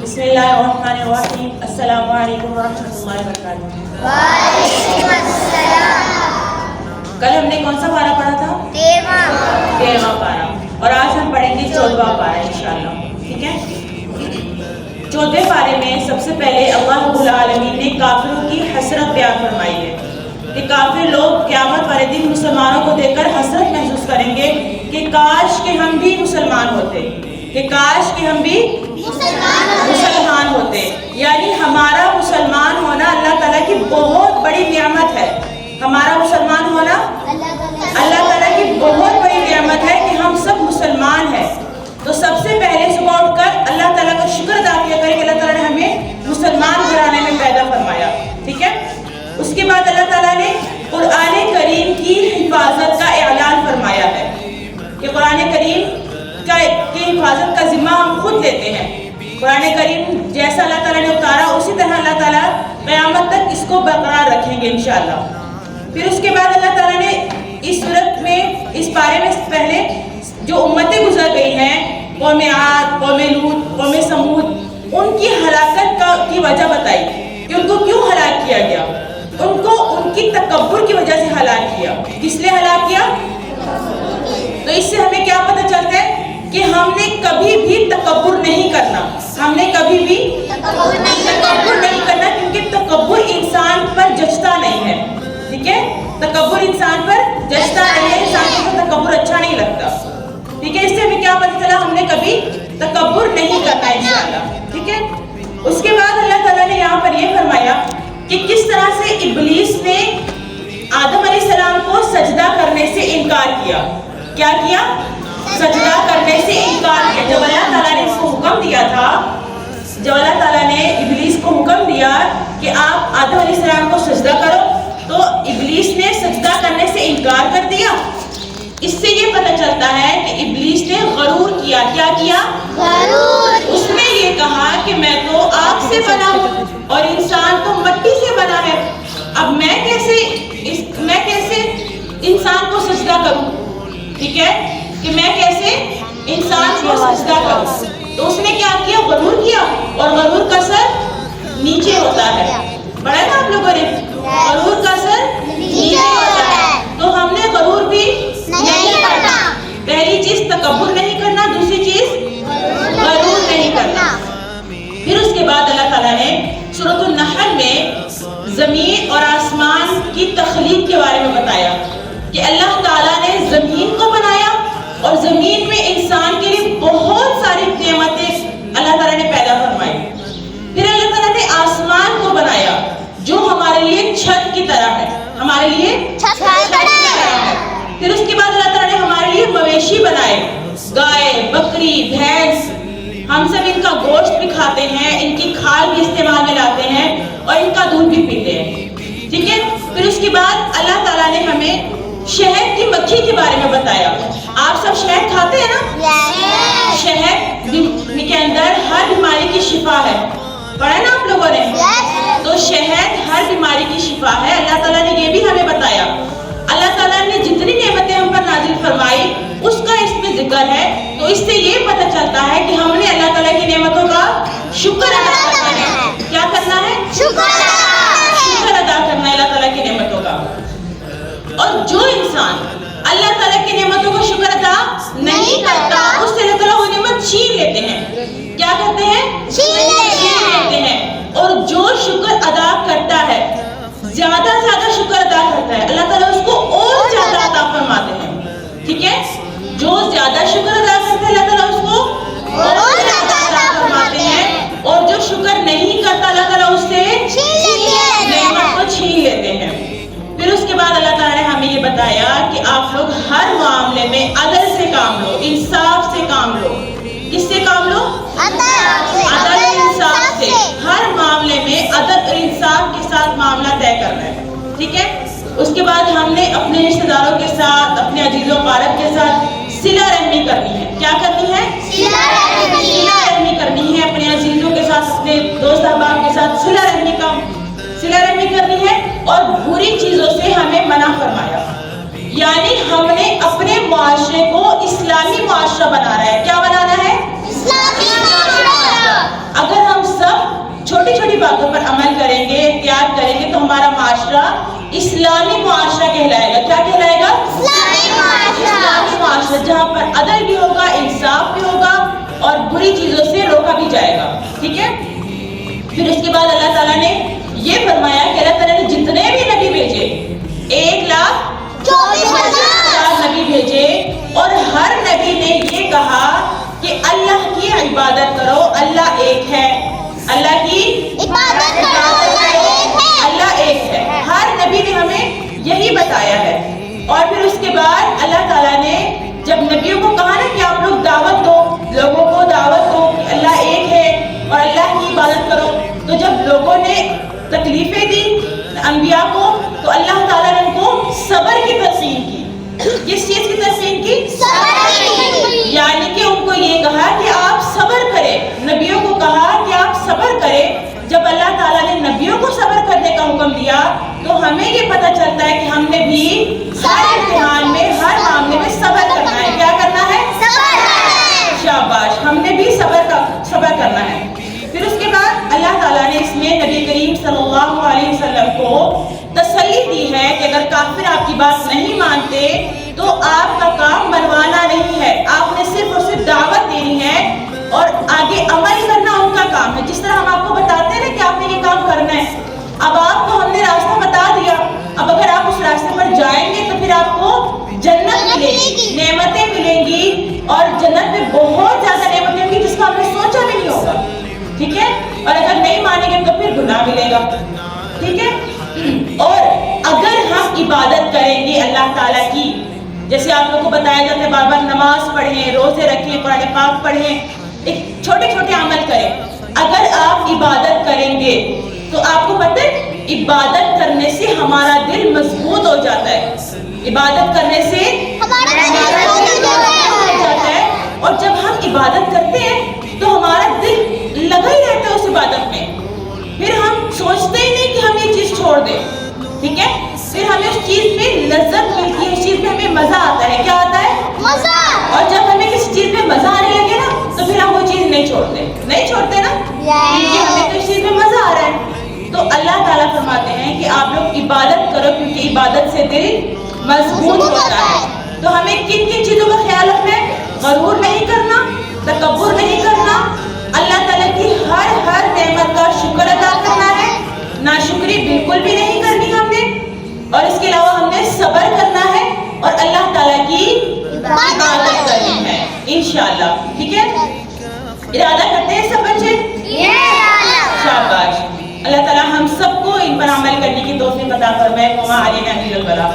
بسم اللہ الرحمن الرحیم. السلام علیکم ورحمۃ اللہ وبرکاتہ. وعلیکم السلام. کل ہم نے کون سا پارہ پڑھا تھا؟ 13واں پارہ. اور آج ہم پڑھیں گے 14واں پارہ انشاءاللہ. ٹھیک ہے. 14ویں پارے میں سب سے پہلے اللہ رب العالمین نے کافروں کی حسرت بیان فرمائی ہے کہ کافر لوگ قیامت والے دن مسلمانوں کو دیکھ کر حسرت محسوس کریں گے کہ کاش کہ ہم بھی مسلمان ہوتے، کہ کاش کہ ہم بھی مسلمان ہوتے. یعنی ہمارا مسلمان ہونا اللہ تعالیٰ کی بہت بڑی نعمت ہے. ہمارا مسلمان ہونا اللہ تعالیٰ کی بہت بڑی نعمت ہے کہ ہم سب مسلمان ہیں. تو سب سے پہلے صبح اٹھ کر اللہ تعالیٰ کا شکر ادا کیا کریں کہ اللہ تعالیٰ نے ہمیں مسلمان گھرانے میں پیدا فرمایا. ٹھیک ہے. اس کے بعد اللہ تعالیٰ نے قرآن کریم کی حفاظت کا اعلان فرمایا ہے کہ قرآن کریم کی حفاظت کا ذمہ ہم خود لیتے ہیں. قرآن کریم جیسا اللہ تعالیٰ نے اتارا اسی طرح اللہ تعالیٰ قیامت تک اس کو برقرار رکھیں گے انشاءاللہ. پھر اس کے بعد اللہ تعالیٰ نے اس صورت میں اس پارے میں پہلے جو امتیں گزر گئی ہیں، قوم عاد، قوم لوط، قوم سمود، ان کی ہلاکت کی وجہ بتائی کہ ان کو کیوں ہلاک کیا گیا. ان کو ان کی تکبر کی وجہ سے ہلاک کیا. کس لیے ہلاک کیا؟ تو اس سے ہمیں کیا پتہ چلتا ہے کہ ہم نے کبھی بھی تکبر نہیں کرنا. ہم نے کبھی بھی تکبر نہیں کرنا کیونکہ تکبر انسان پر جچتا نہیں ہے. ٹھیک ہے. تکبر انسان پر جچتا نہیں ہے. انسان کو تکبر اچھا نہیں لگتا. ٹھیک ہے. اس سے ہمیں کیا پتہ چلا؟ ہم نے کبھی تکبر نہیں کرنا انشاءاللہ. ٹھیک ہے. اس کے بعد اللہ تعالیٰ نے یہاں پر یہ فرمایا کہ کس طرح سے ابلیس نے آدم علیہ السلام کو سجدہ کرنے سے انکار کیا. کیا کیا؟ سجدہ کرنے سے انکار کیا. جب اللہ تعالیٰ نے اس کو حکم دیا تھا، جب اللہ تعالیٰ نے ابلیس کو حکم دیا کہ آپ آدم علیہ السلام کو سجدہ کرو، تو ابلیس نے سجدہ کرنے سے انکار کر دیا. اس سے یہ پتہ چلتا ہے کہ ابلیس نے غرور کیا. کیا کیا؟ غرور. اس نے یہ کہا کہ میں تو آگ سے بنا ہوں اور انسان تو مٹی سے بنا ہے. اب میں کیسے انسان کو سجدہ کروں؟ ٹھیک ہے. کہ میں کیسے انسان کو سجدہ کروں. تو اس نے کیا کیا؟ غرور کیا. اور غرور کا سر نیچے ہوتا ہے. پڑھا ہے نا آپ لوگوں نے؟ غرور کا سر نیچے ہوتا ہے. تو ہم نے غرور بھی نہیں کرنا. پہلی چیز تکبر نہیں کرنا، دوسری چیز غرور نہیں کرنا. پھر اس کے بعد اللہ تعالیٰ نے سورۃ النحل میں زمین اور آسمان کی تخلیق کے بارے میں بتایا کہ اللہ تعالیٰ نے زمین کو بنایا اور زمین میں انسان کے لیے بہت ساری نعمتیں اللہ تعالیٰ نے پیدا فرمائی. پھر اللہ تعالیٰ نے آسمان کو بنایا جو ہمارے لیے چھت کی طرح ہے. ہمارے لیے چھت کی طرح ہے. پھر اس کے بعد اللہ تعالیٰ نے ہمارے لیے مویشی بنائے، گائے، بکری، بھینس. ہم سب ان کا گوشت بھی کھاتے ہیں، ان کی کھال بھی استعمال میں لاتے ہیں اور ان کا دودھ بھی پیتے ہیں. ٹھیک ہے. پھر اس کے بعد اللہ تعالیٰ نے ہمیں شہد کی مکھی کے بارے میں بتایا. آپ سب شہد کھاتے ہیں نا؟ شہد کے اندر ہر بیماری کی شفا ہے. پڑھا نا آپ لوگوں نے؟ تو شہد ہر بیماری کی شفا ہے. اللہ تعالیٰ نے یہ بھی ہمیں بتایا. اللہ تعالیٰ نے جتنی نعمتیں ہم پر نازل فرمائی اس کا اس میں ذکر ہے. تو اس سے یہ پتہ چلتا ہے کہ ہم نے اللہ تعالیٰ کی نعمتوں کا شکر ادا کرنا ہے. کیا کرنا ہے؟ شکر ادا کرنا ہے اللہ تعالیٰ کی نعمتوں کا. اور جو انسان اللہ تعالیٰ کی نعمتوں کا شکر ادا نہیں کرتا اس سے اللہ تعالیٰ وہ نعمت چھین لیتے ہیں. کیا کرتے ہیں؟ چھین لیتے ہیں. اور جو شکر ادا کرتا ہے، زیادہ سے زیادہ شکر ادا کرتا ہے، اللہ تعالیٰ اس کو اور زیادہ عطا فرماتے ہیں. ٹھیک ہے. جو زیادہ شکر ادا کرتا ہے اللہ تعالیٰ اس کو اور زیادہ عطا فرماتے ہیں. اور جو شکر نہیں کرتا اللہ تعالیٰ اس سے نعمت کو چھین لیتے ہیں. پھر اس کے بعد اللہ تعالیٰ نے ہمیں یہ بتایا کہ آپ لوگ ہر معاملے میں عدل سے کام لو، انصاف سے کام لو. کس سے کام لو؟ عدل اور انصاف سے. ہر معاملے میں عدل اور انصاف کے ساتھ معاملہ طے کرنا ہے. ٹھیک ہے. اس کے بعد ہم نے اپنے رشتہ داروں کے ساتھ، اپنے عزیز و اقارب کے ساتھ صلہ رحمی کرنی ہے. کیا کرنی ہے؟ صلہ رحمی کرنی ہے. اپنے عزیزوں کے ساتھ، اپنے دوست احباب کے ساتھ صلہ رحمی کرنی ہے. اور بری چیزوں سے ہمیں منع فرمایا. یعنی ہم نے اپنے معاشرے کو اسلامی معاشرہ بنانا ہے. کیا بنانا ہے؟ اسلامی معاشرہ. اگر ہم ضروری باتوں پر عمل کریں گے, احتیاط کریں گے, تو ہمارا معاشرہ اسلامی معاشرہ کہلائے گا. کیا کہلائے گا؟ اسلامی معاشرہ, جہاں پر عدل بھی ہوگا, انصاف بھی ہوگا اور بری چیزوں سے روکا بھی جائے گا. ٹھیک ہے. پھر اس کے بعد اللہ تعالیٰ نے یہ فرمایا کہ اللہ تعالیٰ نے جتنے بھی نبی بھیجے 1,24,000 نبی بھیجے, اور ہر نبی نے یہ کہا کہ اللہ کی عبادت کرو, اللہ ایک ہے. اللہ کی عبادت کرو, اللہ ایک ہے. ہر نبی نے ہمیں یہی بتایا ہے. اور پھر اس کے بعد اللہ تعالیٰ نے جب نبیوں کو کہا نا کہ آپ لوگ دعوت دو, لوگوں کو دعوت دو کہ اللہ ایک ہے اور اللہ کی عبادت کرو, تو جب لوگوں نے تکلیفیں دی انبیاء کو, تو اللہ تعالیٰ نے ان کو صبر کی تلقین کی. کس چیز کی تلقین کی؟ یعنی کہ ان کو یہ کہا کہ آپ صبر کریں. نبیوں کو کہا کہ آپ صبر کریں. جب اللہ تعالیٰ نے نبیوں کو صبر کرنے کا حکم دیا, تو ہمیں یہ پتہ چلتا ہے کہ ہم نے بھی ہر امتحان میں, ہر معاملے میں صبر کرنا ہے. کیا کرنا ہے؟ شاباش, ہم نے بھی صبر کرنا ہے. پھر اس کے بعد اللہ تعالیٰ نے اس میں نبی کریم صلی اللہ علیہ وسلم کو تسلی دی ہے کہ اگر کافر آپ کی بات نہیں مانتے تو آپ کا کام منوانا نہیں ہے, آپ نے صرف اور صرف دعوت دینی ہے اور آگے عمل کرنا ان کا کام ہے. جس طرح ہم آپ کو بتاتے ہیں کہ آپ نے یہ کام کرنا ہے, اب آپ کو ہم نے راستہ بتا دیا, اب اگر آپ اس راستے پر جائیں گے تو پھر آپ کو جنت ملے گی, نعمتیں ملیں گی, اور جنت میں بہت زیادہ نعمتیں ہوں گی جس کو آپ نے سوچا بھی نہیں ہوگا. ٹھیک ہے. اور اگر نہیں مانیں گے تو پھر گناہ ملے گا. ٹھیک ہے. اور اگر ہم عبادت کریں گے اللہ تعالیٰ کی, جیسے آپ لوگوں کو بتایا جاتا ہے بار بار نماز پڑھیں, روزے رکھیں, قرآن پاک پڑھیں, ایک چھوٹے چھوٹے عمل کریں. اگر آپ عبادت کریں گے تو آپ کو پتہ ہے عبادت کرنے سے ہمارا دل مضبوط ہو جاتا ہے. عبادت کرنے سے ہمارا دل مضبوط ہو جاتا ہے, اور جب ہم عبادت کرتے ہیں تو ہمارا دل لگا ہی رہتا ہے اس عبادت میں. پھر ہم سوچتے ہی نہیں کہ ہم یہ چیز چھوڑ دیں. ٹھیک ہے. پھر ہمیں اس چیز میں لذت ملتی ہے, اس چیز میں ہمیں مزہ آتا ہے. کیا آتا ہے؟ مزہ. اور جب ہمیں کسی چیز میں مزہ آنے لگے نا تو پھر ہم وہ چیز نہیں چھوڑتے نا, کیونکہ ہمیں تو اس چیز میں مزہ آ رہا ہے. تو اللہ تعالیٰ فرماتے ہیں کہ آپ لوگ عبادت کرو, کیونکہ عبادت سے دل مضبوط ہوتا ہے. تو ہمیں کن کن چیزوں کا خیال رکھنا ہے؟ غرور نہیں کرنا, تکبر نہیں کرنا, اللہ تعالیٰ کی ہر نعمت کا شکر ادا کرنا ہے, ناشکری بالکل بھی نہیں کرنی ہم نے, اور اس کے علاوہ ہم نے صبر کرنا ہے اور اللہ تعالیٰ کی عبادت کرنی ہے انشاءاللہ. ٹھیک ہے. ارادہ کرتے ہیں سب بچے؟ شاباش. اللہ تعالیٰ ہم سب کو ان پر عمل کرنے کی توفیق عطا فرمائے. وما علینا الا البلاغ.